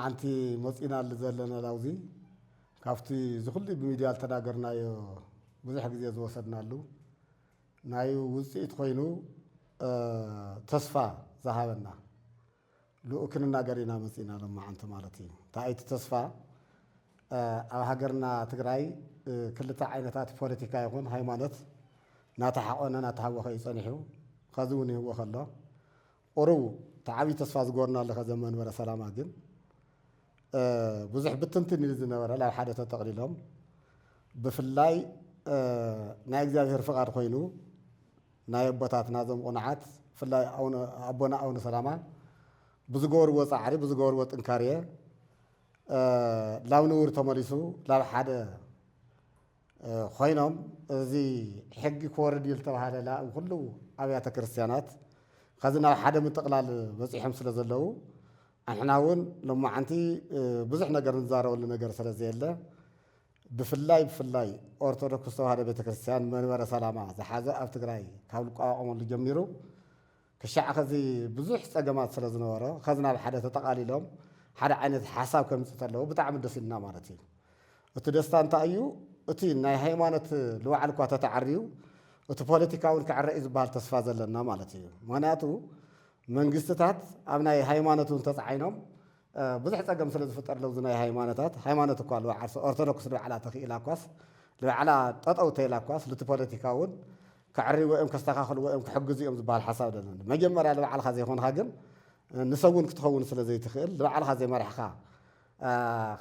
لمعنتي مصينا اللي زلنا لوزي كافتي زخلي بميديا تناقرنايو بزح ጊዜ ዝወሰድናሉ ናይ ውጽኢት ኮይኑ ተስፋ ዝሃበና ልኡክንና ገሪና መጽኢና ለማዓንቲ ማለት እዩ ታይቲ ተስፋ ኣብ ሃገርና ትግራይ ክልተ ዓይነታት ፖለቲካ ይኹን ሃይማኖት ናተሓቆነ ናተሃወኸ ይጸኒሑ ከዝውን ይህዎ ከሎ ቁሩብ ተዓቢ ተስፋ ዝጎርና ለኸ ዘመን በረ ሰላማ ግን ብዙሕ ብትንትን ዝነበረ ናብ ሓደ ተጠቕሊሎም ብፍላይ ናይ እግዚአብሔር ፍቃድ ኮይኑ ናይ ኣቦታትና ዞም ቁንዓት ፍላይ ኣቦና ኣቡነ ሰላማ ብዝገበርዎ ፃዕሪ ብዝገበርዎ ጥንካርየ ላብ ንውር ተመሊሱ ላብ ሓደ ኮይኖም እዚ ሕጊ ክወርድ ኢሉ ተባሃለ ላ ኩሉ ኣብያተ ክርስቲያናት ከዚ ናብ ሓደ ምጥቕላል በፂሖም ስለ ዘለዉ ኣሕና እውን ሎማዓንቲ ብዙሕ ነገር ንዛረበሉ ነገር ስለ ዘየለ ብፍላይ ኦርቶዶክስ ተዋህዶ ቤተክርስቲያን መንበረ ሰላማ ዝሓዘ ኣብ ትግራይ ካብ ልቋቋመሉ ጀሚሩ ክሻዕ ከዚ ብዙሕ ፀገማት ስለ ዝነበረ ከዚ ናብ ሓደ ተጠቃሊሎም ሓደ ዓይነት ሓሳብ ከምፅእ ተለዉ ብጣዕሚ ደስ ኢልና ማለት እዩ እቲ ደስታ እንታይ እዩ እቲ ናይ ሃይማኖት ልባዕል እኳ ተተዓርዩ እቲ ፖለቲካውን ክዕረእ ዝበሃል ተስፋ ዘለና ማለት እዩ ምክንያቱ መንግስትታት ኣብ ናይ ሃይማኖትን ተፃዒኖም ብዙሕ ፀገም ስለ ዝፍጠር ናይ ሃይማኖት እኳ ልባዕል ኦርቶዶክስ ልባዕላ ተኽኢላ እኳስ ልባዕላ ጠጠው ተኢላ እኳስ ልቲ ፖለቲካውን ክዕርዩ ወይም ከስተኻኽሉ ወይም ክሕግዙ እዮም ዝበሃል ሓሳብ ደለና መጀመርያ ልባዕልካ ዘይኮንካ ግን ንሰውን ክትኸውን ስለ ዘይትኽእል ልባዕልካ ዘይመሪሕካ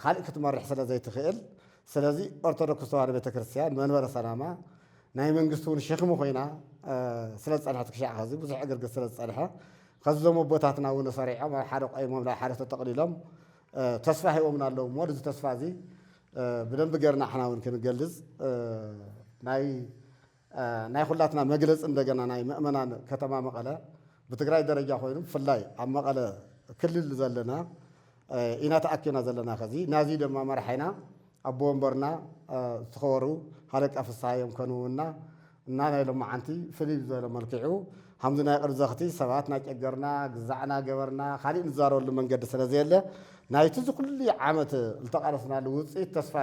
ካልእ ክትመርሕ ስለ ዘይትኽእል ስለዚ ኦርቶዶክስ ተዋህዶ ቤተክርስቲያን መንበረ ሰላማ ናይ መንግስቲ እውን ሸክሚ ኮይና ስለ ዝፀንሐት ክሻዕ ከዚ ብዙሕ ዕግርግር ስለ ዝፀንሐ ከዞም ኣቦታትና እውን ሰሪዖም ኣብ ሓደ ቆይሞም ናብ ሓደ ተጠቕሊሎም ተስፋ ሂቦምና ኣለዉ እሞ እዚ ተስፋ እዚ ብደንቢ ገርና ሓና እውን ክንገልጽ ናይ ኩላትና መግለፂ እንደገና ናይ ምእመናን ከተማ መቐለ ብትግራይ ደረጃ ኮይኑ ብፍላይ ኣብ መቐለ ክልል ዘለና ኢና ተኣኪብና ዘለና ከዚ ናዚ ድማ መራሓይና ኣቦ ወንበርና ዝተኸበሩ ሃለቃ ፍስሓዮም ከንውና እና ናይ ሎማዓንቲ ፍልይ ዝበለ መልክዑ ሃምዚ ናይ ቅርቢ ዘኽቲ ሰባት ናጨገርና ግዛዕና ገበርና ካልእ ንዛረበሉ መንገዲ ስለ ዘየለ ናይቲ ዝኩሉ ዓመት ዝተቃለስናሉ ውፅኢት ተስፋ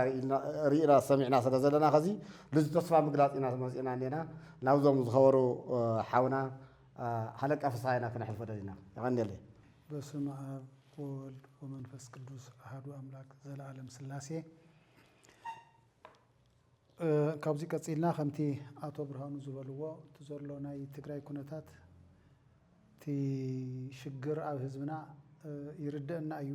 ርኢና ሰሚዕና ስለ ዘለና ከዚ ልዚ ተስፋ ምግላፅ ኢና መፂና እኒና ናብዞም ዝኸበሩ ሓውና ሃለቃ ፍስሓይና ክነሕልፎ ደሊና ይቐኒለይ በስመ አብ ወወልድ ወመንፈስ ቅዱስ አሐዱ አምላክ ዘለዓለም ሥላሴ ካብዚ ቀፂልና ከምቲ ኣቶ ብርሃኑ ዝበልዎ እቲ ዘሎ ናይ ትግራይ ኩነታት እቲ ሽግር ኣብ ህዝብና ይርድአና እዩ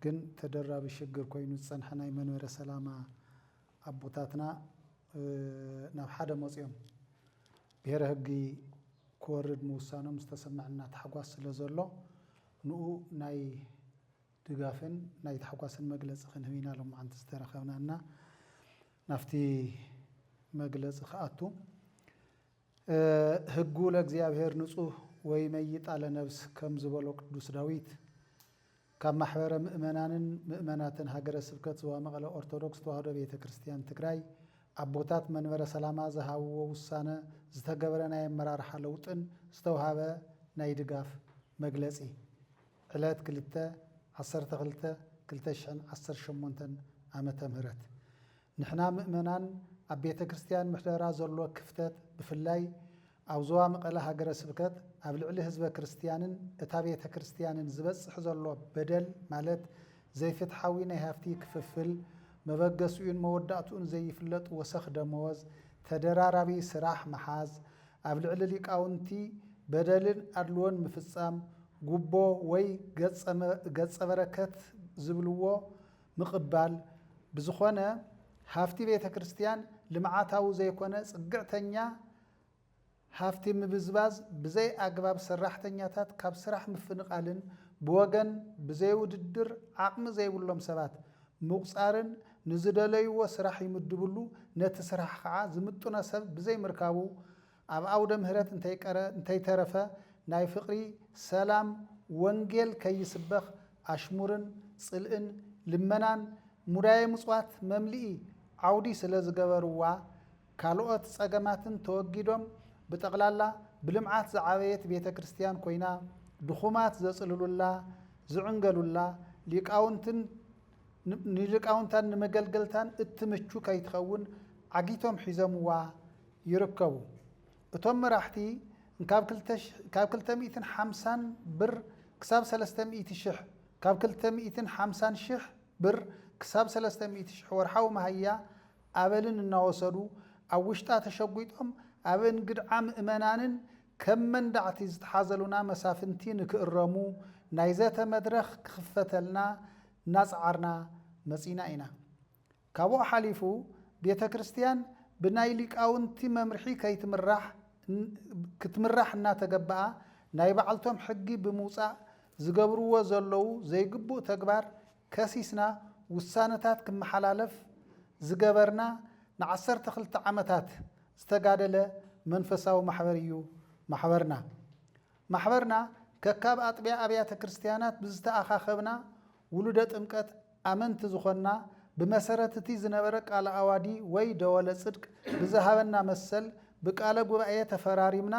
ግን ተደራቢ ሽግር ኮይኑ ዝፀንሐ ናይ መንበረ ሰላማ ኣቦታትና ናብ ሓደ መፅኦም ብሄረ ህጊ ክወርድ ምውሳኖም ዝተሰማዕና ተሓጓስ ስለ ዘሎ ንኡ ናይ ድጋፍን ናይ ተሓጓስን መግለፂ ክንህብ ኢና ሎማዓንቲ ዝተረኸብናና ናፍቲ መግለፂ ክኣቱ ህጉ ለእግዚአብሔር ንጹህ ወይ መይጣ ለነብስ ከም ዝበሎ ቅዱስ ዳዊት ካብ ማሕበረ ምእመናትን ሃገረ ስብከት ዞባ መቐለ ኦርቶዶክስ ተዋህዶ ቤተ ክርስቲያን ትግራይ ኣቦታት መንበረ ሰላማ ዝሃብዎ ውሳነ ዝተገበረ ናይ ኣመራርሓ ለውጥን ዝተውሃበ ናይ ድጋፍ መግለፂ ዕለት 2/12/2018 ዓመተ ምህረት ንሕና ምእመናን ኣብ ቤተ ክርስቲያን ምሕደራ ዘሎ ክፍተት ብፍላይ ኣብ ዞባ መቐለ ሃገረ ስብከት ኣብ ልዕሊ ህዝበ ክርስቲያንን እታ ቤተ ክርስቲያንን ዝበፅሕ ዘሎ በደል ማለት ዘይፍትሓዊ ናይ ሃፍቲ ክፍፍል መበገሲኡን መወዳእቱን ዘይፍለጥ ወሰኽ ደመወዝ ተደራራቢ ስራሕ መሓዝ ኣብ ልዕሊ ሊቃውንቲ በደልን ኣድልዎን ምፍፃም ጉቦ ወይ ገጸ በረከት ዝብልዎ ምቕባል ብዝኾነ ሃፍቲ ቤተ ክርስቲያን ልምዓታዊ ዘይኮነ ጽግዕተኛ ሃፍቲ ምብዝባዝ ብዘይ ኣግባብ ሰራሕተኛታት ካብ ስራሕ ምፍንቃልን ብወገን ብዘይ ውድድር ዓቕሚ ዘይብሎም ሰባት ምቁፃርን ንዝደለይዎ ስራሕ ይምድብሉ ነቲ ስራሕ ከዓ ዝምጡነ ሰብ ብዘይ ምርካቡ ኣብ ኣውደ ምህረት እንተይተረፈ ናይ ፍቕሪ ሰላም ወንጌል ከይስበኽ ኣሽሙርን ጽልእን ልመናን ሙዳየ ምጽዋት መምልኢ ዓውዲ ስለ ዝገበርዋ ካልኦት ፀገማትን ተወጊዶም ብጠቕላላ ብልምዓት ዝዓበየት ቤተ ክርስቲያን ኮይና ድኹማት ዘጽልሉላ ዝዕንገሉላ ሊቃውንታን ንመገልገልታን እትምቹ ከይትኸውን ዓጊቶም ሒዘምዋ ይርከቡ እቶም መራሕቲ ካብ 250 ብር ክሳብ 300,000 ካብ 250,000 ብር ክሳብ 300,000 ወርሓዊ መሃያ ኣበልን እናወሰዱ ኣብ ውሽጣ ተሸጉጦም ኣብ እንግድዓ ምእመናንን ከም መንዳዕቲ ዝተሓዘሉና መሳፍንቲ ንክእረሙ ናይ ዘተ መድረኽ ክኽፈተልና እናፅዓርና መፂና ኢና ካብኡ ሓሊፉ ቤተ ክርስቲያን ብናይ ሊቃውንቲ መምርሒ ክትምራሕ እናተገባኣ ናይ ባዕልቶም ሕጊ ብምውፃእ ዝገብርዎ ዘለዉ ዘይግቡእ ተግባር ከሲስና ውሳነታት ክመሓላለፍ ዝገበርና ን12 ዓመታት ዝተጋደለ መንፈሳዊ ማሕበር እዩ ማሕበርና ከካብ ኣጥቢያ ኣብያተ ክርስቲያናት ብዝተኣኻኸብና ውሉደ ጥምቀት ኣመንቲ ዝኾንና ብመሰረት እቲ ዝነበረ ቃለ ኣዋዲ ወይ ደወለ ጽድቅ ብዝሃበና መሰል ብቃለ ጉባኤ ተፈራሪምና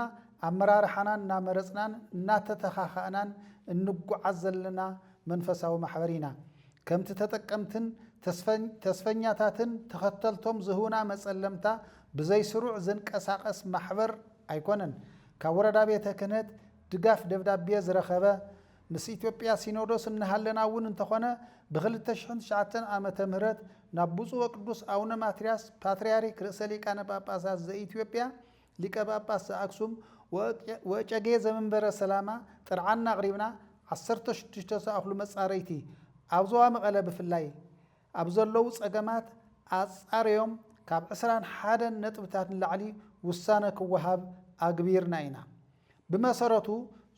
ኣመራርሓናን እናመረፅናን እናተተኻኻእናን እንጓዓዝ ዘለና መንፈሳዊ ማሕበር ኢና ከምቲ ተጠቀምትን ተስፈኛታትን ተኸተልቶም ዝህቡና መጸለምታ ብዘይስሩዕ ዝንቀሳቐስ ማሕበር ኣይኮነን ካብ ወረዳ ቤተ ክህነት ድጋፍ ደብዳቤ ዝረኸበ ምስ ኢትዮጵያ ሲኖዶስ እናሃለና እውን እንተኾነ ብ2009 ዓመተ ምህረት ናብ ብፁዕ ወቅዱስ አቡነ ማትያስ ፓትርያርክ ርእሰ ሊቃነ ጳጳሳት ዘኢትዮጵያ ሊቀ ጳጳስ ዘአክሱም ወጨጌ ዘመንበረ ሰላማ ጥርዓና አቅሪብና 16 ተኣኽሉ መጻረይቲ ኣብ ዞባ መቐለ ብፍላይ ኣብ ዘለው ጸገማት ኣጻርዮም ካብ 21 ነጥብታት ንላዕሊ ውሳነ ክወሃብ ኣግቢርና ኢና ብመሰረቱ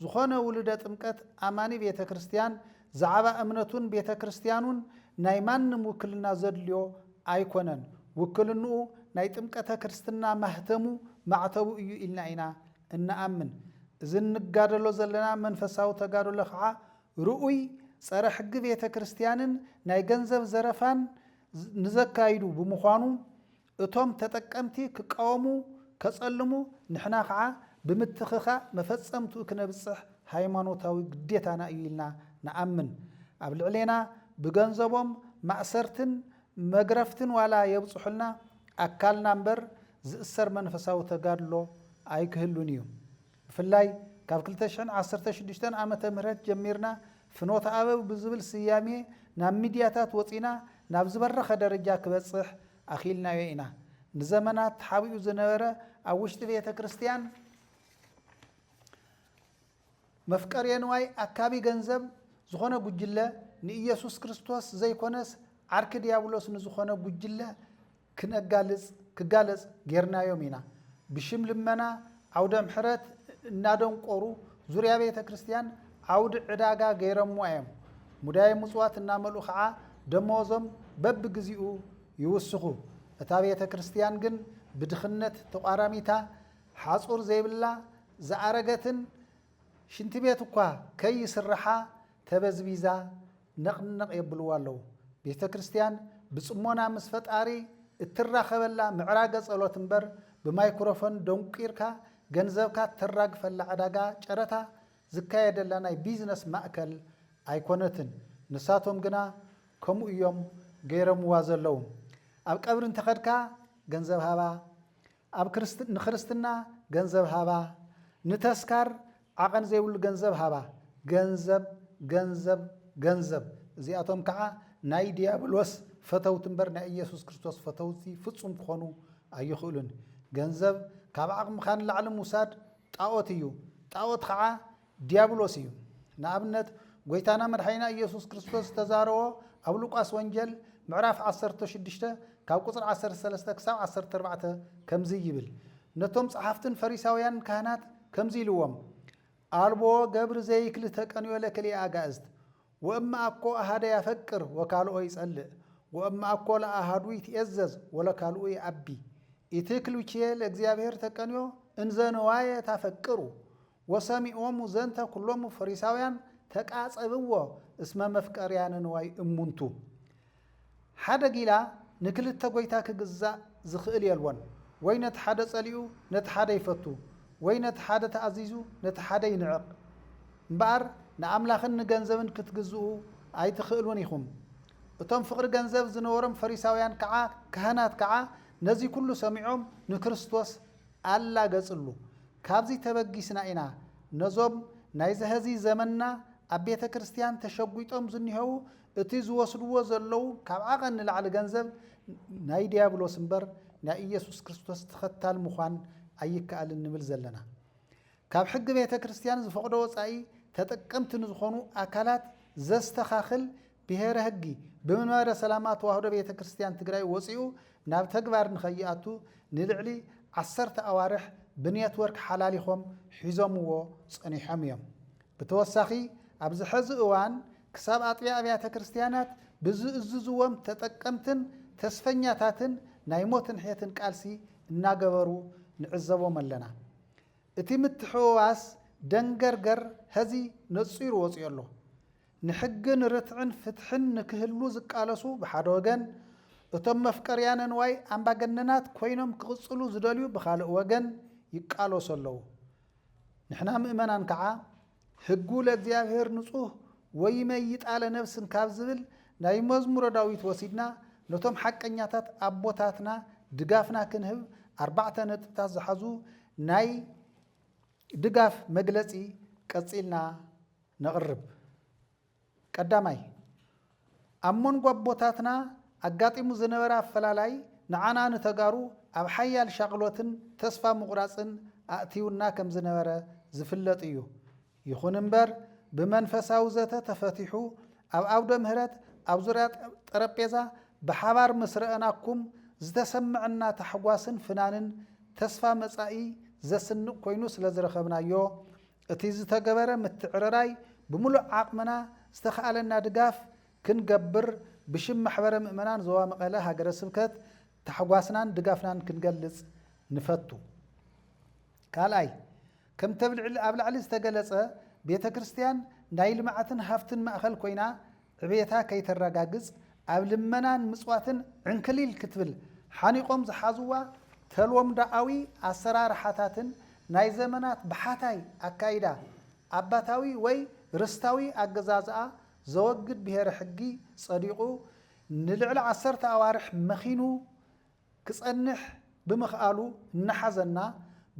ዝኾነ ውልደ ጥምቀት ኣማኒ ቤተ ክርስቲያን ዛዕባ እምነቱን ቤተ ክርስቲያኑን ናይ ማንም ውክልና ዘድልዮ ኣይኮነን ውክልንኡ ናይ ጥምቀተ ክርስትና ማህተሙ ማዕተቡ እዩ ኢልና ኢና እናኣምን ዝንጋደሎ ዘለና መንፈሳዊ ተጋድሎ ከዓ ርኡይ ጸረ ሕጊ ቤተ ክርስቲያንን ናይ ገንዘብ ዘረፋን ንዘካይዱ ብምዃኑ እቶም ተጠቀምቲ ክቃወሙ ከጸልሙ ንሕና ከዓ ብምትኽኻ መፈጸምቱ ክነብጽሕ ሃይማኖታዊ ግዴታና እዩ ኢልና ንኣምን ኣብ ልዕሌና ብገንዘቦም ማእሰርትን መግረፍትን ዋላ የብጽሑልና ኣካልና እምበር ዝእሰር መንፈሳዊ ተጋድሎ ኣይክህሉን እዩ ብፍላይ ካብ 2016 ዓመተ ምህረት ጀሚርና ፍኖተ ኣበብ ብዝብል ስያሜ ናብ ሚድያታት ወፂና ናብ ዝበረኸ ደረጃ ክበጽሕ ኣኺልናዮ ኢና ንዘመናት ሓቢኡ ዝነበረ ኣብ ውሽጢ ቤተ ክርስቲያን መፍቀርየ ንዋይ ኣካቢ ገንዘብ ዝኾነ ጉጅለ ንኢየሱስ ክርስቶስ ዘይኮነስ ዓርኪ ዲያብሎስ ንዝኾነ ጉጅለ ክጋለጽ ጌርናዮም ኢና ብሽም ልመና ዓውደ ምሕረት እናደንቆሩ ዙርያ ቤተ ክርስቲያን ዓውዲ ዕዳጋ ገይረምዋ እዮም ሙዳይ ምጽዋት እናመልኡ ከዓ ደመወዞም በብግዚኡ ይውስኹ እታ ቤተ ክርስቲያን ግን ብድኽነት ተቋራሚታ ሓጹር ዘይብላ ዝኣረገትን ሽንቲ ቤት እኳ ከይስርሓ ተበዝቢዛ ነቕነቕ የብልዋ ኣለዉ ቤተ ክርስቲያን ብጽሞና ምስ ፈጣሪ እትራኸበላ ምዕራገ ጸሎት እምበር ብማይክሮፎን ደንቂርካ ገንዘብካ ተራግፈላ ዕዳጋ ጨረታ ዝካየደላ ናይ ቢዝነስ ማእከል ኣይኮነትን ንሳቶም ግና ከምኡ እዮም ገይረምዋ ዘለዉ ኣብ ቀብሪ እንተኸድካ ገንዘብ ሃባ ኣብ ንክርስትና ገንዘብ ሃባ ንተስካር ዓቐን ዘይብሉ ገንዘብ ሃባ ገንዘብ እዚኣቶም ከዓ ናይ ዲያብሎስ ፈተውቲ እምበር ናይ ኢየሱስ ክርስቶስ ፈተውቲ ፍጹም ክኾኑ ኣይኽእሉን ገንዘብ ካብ ዓቕምኻ ንላዕሊ ምውሳድ ጣዖት እዩ ጣዖት ከዓ ዲያብሎስ እዩ ንኣብነት ጎይታና መድሓኒና ኢየሱስ ክርስቶስ ተዛረቦ ኣብ ሉቃስ ወንጀል ምዕራፍ 16 ካብ ቁፅሪ 13 ክሳብ 14 ከምዚ ይብል ነቶም ጸሓፍትን ፈሪሳውያን ካህናት ከምዚ ኢልዎም ኣልቦ ገብሪ ዘይክል ተቀንዮ ለክልኤ ኣጋእዝት ወእማ ኣኮ ኣሃደ ያፈቅር ወካልኦ ይጸልእ ወእማ ኣኮ ለኣሃዱ ይትእዘዝ ወለካልኡ ይዓቢ ኢትክልውችየ ለእግዚአብሔር ተቀንዮ እንዘ ንዋየ ታፈቅሩ ወሰሚዖሙ ዘንተ ኩሎሙ ፈሪሳውያን ተቃጸብዎ እስመ መፍቀርያን ንዋይ እሙንቱ ሓደ ጊላ ንክልተ ጎይታ ክግዛእ ዝኽእል የልወን ወይ ነቲ ሓደ ጸሊኡ ነቲ ሓደ ይፈቱ ወይ ነቲ ሓደ ተኣዚዙ ነቲ ሓደ ይንዕቕ እምበኣር ንኣምላኽን ንገንዘብን ክትግዝኡ ኣይትኽእሉን ኢኹም እቶም ፍቅሪ ገንዘብ ዝነበሮም ፈሪሳውያን ከዓ ካህናት ከዓ ነዚ ኩሉ ሰሚዖም ንክርስቶስ ኣላገጽሉ ካብዚ ተበጊስና ኢና ነዞም ናይ ዘህዚ ዘመንና ኣብ ቤተ ክርስቲያን ተሸጉጦም ዝኒሄው እቲ ዝወስድዎ ዘለው ካብ ዓቐን ንላዕሊ ገንዘብ ናይ ዲያብሎስ እምበር ናይ ኢየሱስ ክርስቶስ ተኸታል ምዃን ኣይከኣልን ንብል ዘለና ካብ ሕጊ ቤተ ክርስቲያን ዝፈቅዶ ወፃኢ ተጠቀምቲ ንዝኾኑ ኣካላት ዘስተኻኽል ብሄረ ሕጊ ብመንበረ ሰላማ ተዋህዶ ቤተ ክርስቲያን ትግራይ ወፂኡ ናብ ተግባር ንኸይኣቱ ንልዕሊ 10 ኣዋርሕ ብኔትወርክ ሓላሊኾም ሒዞምዎ ጸኒሖም እዮም ብተወሳኺ ኣብዚ ሕዚ እዋን ክሳብ ኣጥቢያ ኣብያተ ክርስቲያናት ብዝእዝዝዎም ተጠቀምትን ተስፈኛታትን ናይ ሞትን ሕየትን ቃልሲ እናገበሩ ንዕዘቦም ኣለና እቲ ምትሕውዋስ ደንገርገር ህዚ ነፂሩ ወፂኡ ኣሎ ንሕግን ርትዕን ፍትሕን ንክህሉ ዝቃለሱ ብሓደ ወገን እቶም መፍቀርያነ ንዋይ ኣምባገነናት ኮይኖም ክቕፅሉ ዝደልዩ ብኻልእ ወገን ይቃለሱ ኣለዉ ንሕና ምእመናን ከዓ ሕጉ ለእግዚአብሔር ንጹህ ወይመይጣለ ነፍስን ካብ ዝብል ናይ መዝሙረ ዳዊት ወሲድና ነቶም ሓቀኛታት ኣቦታትና ድጋፍና ክንህብ 4 ነጥብታት ዝሓዙ ናይ ድጋፍ መግለጺ ቀጺልና ነቕርብ ቀዳማይ ኣብ መንጎ ኣቦታትና ኣጋጢሙ ዝነበረ ኣፈላላይ ንዓና ንተጋሩ ኣብ ሓያል ሻቕሎትን ተስፋ ምቑራፅን ኣእትዩና ከም ዝነበረ ዝፍለጥ እዩ ይኹን እምበር ብመንፈሳዊ ዘተ ተፈቲሑ ኣብ ኣውደ ምህረት ኣብ ዙርያ ጠረጴዛ ብሓባር ምስረአናኩም ዝተሰምዐና ታሕጓስን ፍናንን ተስፋ መጻኢ ዘስንቕ ኮይኑ ስለ ዝረኸብናዮ እቲ ዝተገበረ ምትዕርራይ ብምሉእ ዓቕምና ዝተኸኣለና ድጋፍ ክንገብር ብሽም ማሕበረ ምእመናን ዞባ መቐለ ሃገረ ስብከት ታሕጓስናን ድጋፍናን ክንገልጽ ንፈቱ ካልኣይ ከም ተብልዕል ኣብ ላዕሊ ዝተገለጸ ቤተ ክርስቲያን ናይ ልምዓትን ሃፍትን ማእኸል ኮይና ዕብየታ ከይተረጋግጽ ኣብ ልመናን ምጽዋትን ዕንክሊል ክትብል ሓኒቆም ዝሓዝዋ ተልወምዳኣዊ ኣሰራርሓታትን ናይ ዘመናት ብሓታይ ኣካይዳ ኣባታዊ ወይ ርስታዊ ኣገዛዝኣ ዘወግድ ብሄረ ሕጊ ጸዲቑ ንልዕሊ 10 ኣዋርሕ መኺኑ ክጸንሕ ብምኽኣሉ እናሓዘና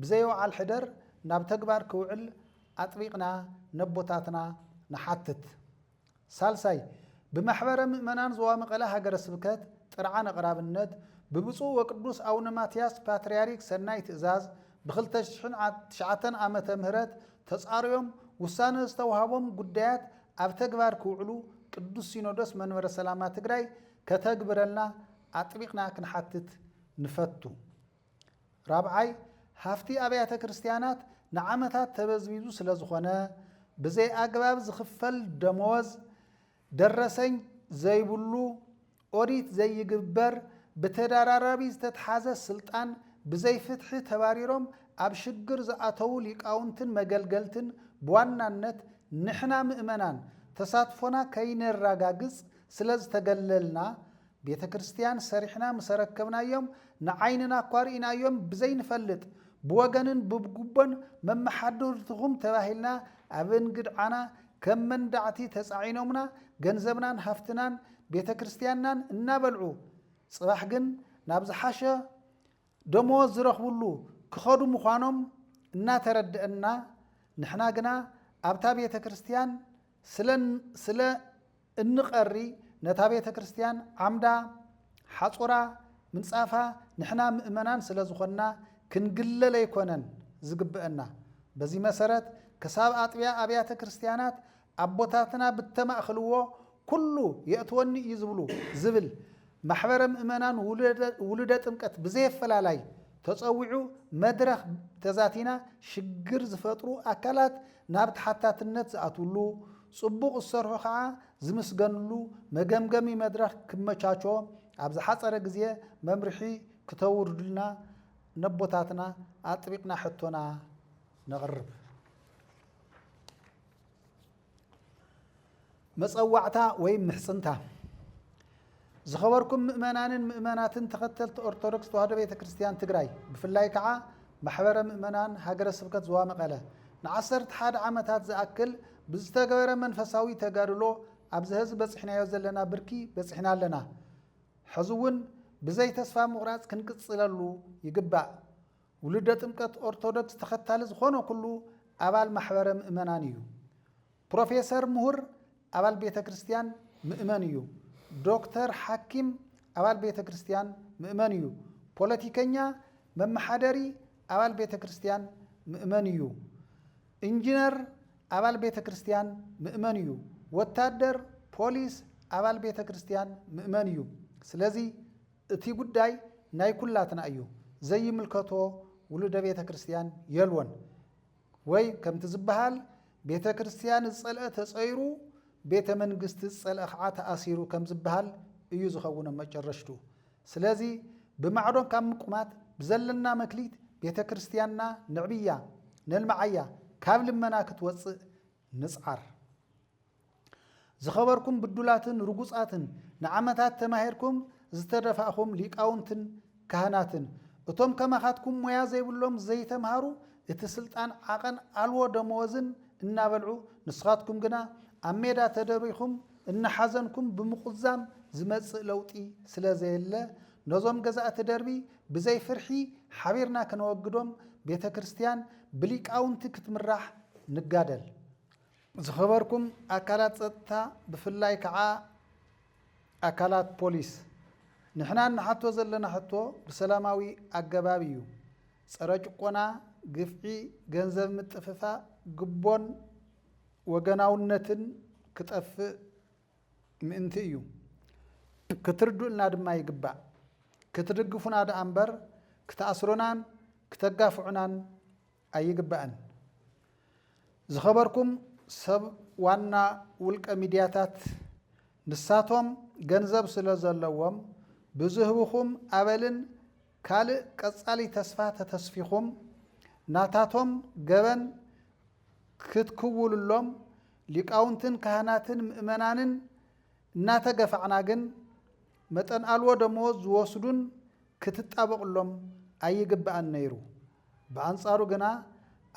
ብዘይወዓል ሕደር ናብ ተግባር ክውዕል ኣጥቢቕና ነቦታትና ንሓትት ሳልሳይ ብማሕበረ ምእመናን ዞባ መቐለ ሃገረ ስብከት ጥርዓ ነቕራብነት ብብፁዕ ወቅዱስ ኣቡነ ማትያስ ፓትርያርክ ሰናይ ትእዛዝ ብ2009 ዓመተ ምህረት ተጻርዮም ውሳነ ዝተዋሃቦም ጉዳያት ኣብ ተግባር ክውዕሉ ቅዱስ ሲኖዶስ መንበረ ሰላማ ትግራይ ከተግብረልና ኣጥቢቕና ክንሓትት ንፈቱ ራብዓይ ሃፍቲ ኣብያተ ክርስቲያናት ንዓመታት ተበዝቢዙ ስለ ዝኾነ ብዘይ ኣግባብ ዝኽፈል ደመወዝ ደረሰኝ ዘይብሉ ኦዲት ዘይግበር ብተደራራቢ ዝተተሓዘ ስልጣን ብዘይ ፍትሒ ተባሪሮም ኣብ ሽግር ዝኣተው ሊቃውንትን መገልገልትን ብዋናነት ንሕና ምእመናን ተሳትፎና ከይነራጋግጽ ስለ ዝተገለልና ቤተ ክርስቲያን ሰሪሕና ምሰረከብናዮም ንዓይንና ኳርኢናዮም ብዘይ ንፈልጥ ብወገንን ብጉቦን መመሓደርትኹም ተባሂልና ኣብ እንግድዓና ከም መንዳዕቲ ተጻዒኖምና ገንዘብናን ሃፍትናን ቤተ ክርስቲያንናን እናበልዑ ጽባሕ ግን ናብ ዝሓሸ ደመወዝ ዝረኽብሉ ክኸዱ ምዃኖም እናተረድአና ንሕና ግና ኣብታ ቤተ ክርስቲያን ስለ እንቐሪ ነታ ቤተ ክርስቲያን ዓምዳ ሓጹራ ምንጻፋ ንሕና ምእመናን ስለ ዝኾንና ክንግለለ ኣይኮነን ዝግብአና በዚ መሰረት ክሳብ ኣጥቢያ ኣብያተ ክርስቲያናት ኣቦታትና ብተማእኽልዎ ኩሉ የእትወኒ እዩ ዝብል ማሕበረ ምእመናን ውሉደ ጥምቀት ብዘየፈላላይ ተጸዊዑ መድረኽ ተዛቲና ሽግር ዝፈጥሩ ኣካላት ናብ ተሓታትነት ዝኣትውሉ ጽቡቕ ዝሰርሑ ከዓ ዝምስገንሉ መገምገሚ መድረኽ ክመቻቾ ኣብ ዝሓፀረ ግዜ መምርሒ ክተውርዱልና ነቦታትና ኣጥቢቕና ሕቶና ነቕርብ መጸዋዕታ ወይ ምሕጽንታ ዝኸበርኩም ምእመናንን ምእመናትን ተኸተልቲ ኦርቶዶክስ ተዋህዶ ቤተ ክርስቲያን ትግራይ ብፍላይ ከዓ ማሕበረ ምእመናን ሃገረ ስብከት ዞባ መቐለ ን11 ዓመታት ዝኣክል ብዝተገበረ መንፈሳዊ ተጋድሎ ኣብዚ ህዝቢ በፅሕናዮ ዘለና ብርኪ በፅሕና ኣለና ሕዚ እውን ብዘይ ተስፋ ምቑራፅ ክንቅፅለሉ ይግባእ ውሉደ ጥምቀት ኦርቶዶክስ ተኸታሊ ዝኾነ ኩሉ ኣባል ማሕበረ ምእመናን እዩ ፕሮፌሰር ምሁር ኣባል ቤተ ክርስቲያን ምእመን እዩ ዶክተር ሓኪም ኣባል ቤተ ክርስቲያን ምእመን እዩ ፖለቲከኛ መመሓደሪ ኣባል ቤተ ክርስቲያን ምእመን እዩ ኢንጂነር ኣባል ቤተ ክርስቲያን ምእመን እዩ ወታደር ፖሊስ ኣባል ቤተ ክርስቲያን ምእመን እዩ ስለዚ እቲ ጉዳይ ናይ ኩላትና እዩ ዘይምልከቶ ውሉደ ቤተ ክርስቲያን የልወን ወይ ከምቲ ዝበሃል ቤተ ክርስቲያን ዝጸልአ ተጸይሩ ቤተ መንግስቲ ዝጸልአ ከዓ ተኣሲሩ ከም ዝበሃል እዩ ዝኸውን መጨረሽቱ ስለዚ ብማዕዶን ካብ ምቁማት ብዘለና መክሊት ቤተ ክርስቲያንና ንዕብያ ነልማዓያ ካብ ልመና ክትወፅእ ንጽዓር ዝኸበርኩም ብዱላትን ርጉጻትን ንዓመታት ተማሂርኩም ዝተደፋእኹም ሊቃውንትን ካህናትን እቶም ከማኻትኩም ሞያ ዘይብሎም ዘይተምሃሩ እቲ ስልጣን ዓቐን ኣልዎ ደመወዝን እናበልዑ ንስኻትኩም ግና ኣብ ሜዳ ተደሪኹም እናሓዘንኩም ብምቁዛም ዝመጽእ ለውጢ ስለ ዘየለ ነዞም ገዛእቲ ደርቢ ብዘይ ፍርሒ ሓቢርና ክነወግዶም ቤተ ክርስቲያን ብሊቃውንቲ ክትምራሕ ንጋደል ዝኸበርኩም ኣካላት ጸጥታ ብፍላይ ከዓ ኣካላት ፖሊስ ንሕና ንሓቶ ዘለና ሕቶ ብሰላማዊ ኣገባብ እዩ ጸረ ጭቆና ግፍዒ ገንዘብ ምጥፍፋእ ግቦን ወገናውነትን ክጠፍእ ምእንቲ እዩ ክትርዱእልና ድማ ይግባእ ክትድግፉና ዳ እምበር ክተኣስሩናን ክተጋፍዑናን ኣይግባእን ዝኸበርኩም ሰብ ዋና ውልቀ ሚድያታት ንሳቶም ገንዘብ ስለ ዘለዎም ብዝህብኹም ኣበልን ካልእ ቀጻሊ ተስፋ ተተስፊኹም ናታቶም ገበን ክትክውሉሎም ሊቃውንትን ካህናትን ምእመናንን እናተገፋዕና ግን መጠን ኣልዎ ደመወዝ ዝወስዱን ክትጣበቕሎም ኣይግባእን ነይሩ ብኣንጻሩ ግና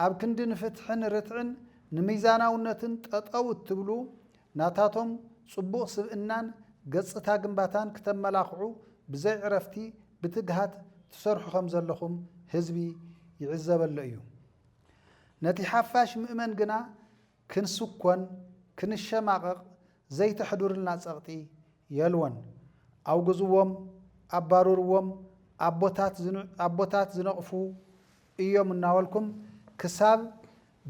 ኣብ ክንዲ ንፍትሕን ርትዕን ንሚዛናውነትን ጠጠው እትብሉ ናታቶም ጽቡቕ ስብእናን ገጽታ ግንባታን ክተመላኽዑ ብዘይ ዕረፍቲ ብትግሃት ትሰርሑ ከም ዘለኹም ህዝቢ ይዕዘበሎ እዩ ነቲ ሓፋሽ ምእመን ግና ክንስኮን ክንሸማቐቕ ዘይተሕዱርልና ጸቕጢ የልወን ኣውግዝዎም ኣባሩርዎም ኣቦታት ዝነቕፉ እዮም እናበልኩም ክሳብ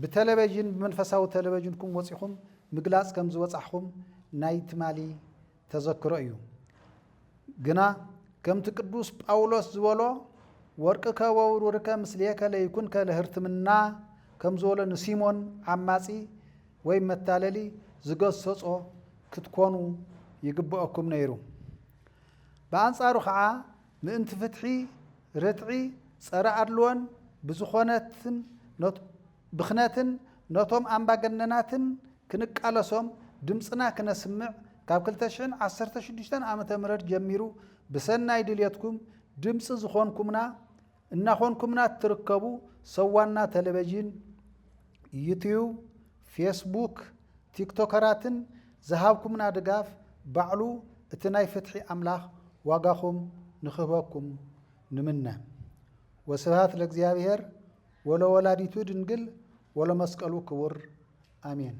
ብቴሌቪዥን ብመንፈሳዊ ቴሌቪዥንኩም ወፂኹም ምግላጽ ከም ዝወጻሕኹም ናይ ትማሊ ተዘክሮ እዩ ግና ከምቲ ቅዱስ ጳውሎስ ዝበሎ ወርቅከ ወውሩርከ ምስሌከ ለይኩንከ ለህርትምና ከም ዝበሎ ንሲሞን ዓማጺ ወይ መታለሊ ዝገሰጾ ክትኮኑ ይግብአኩም ነይሩ ብኣንጻሩ ከዓ ምእንቲ ፍትሒ ርትዒ ጸረ ኣድልወን ብዝኾነትን ብኽነትን ነቶም ኣምባገነናትን ክንቃለሶም ድምፅና ክነስምዕ ካብ 2016 ዓመተ ምህረት ጀሚሩ ብሰናይ ድልየትኩም ድምፂ ዝኾንኩምና እናኾንኩምና ትርከቡ ሰዋና ቴሌቪዥን ዩቲዩብ ፌስቡክ ቲክቶከራትን ዝሃብኩምና ድጋፍ ባዕሉ እቲ ናይ ፍትሒ ኣምላኽ ዋጋኹም ንኽህበኩም ንምነ ወስብሃት ለእግዚአብሔር ወለወላዲቱ ድንግል ወለመስቀሉ ክቡር አሜን።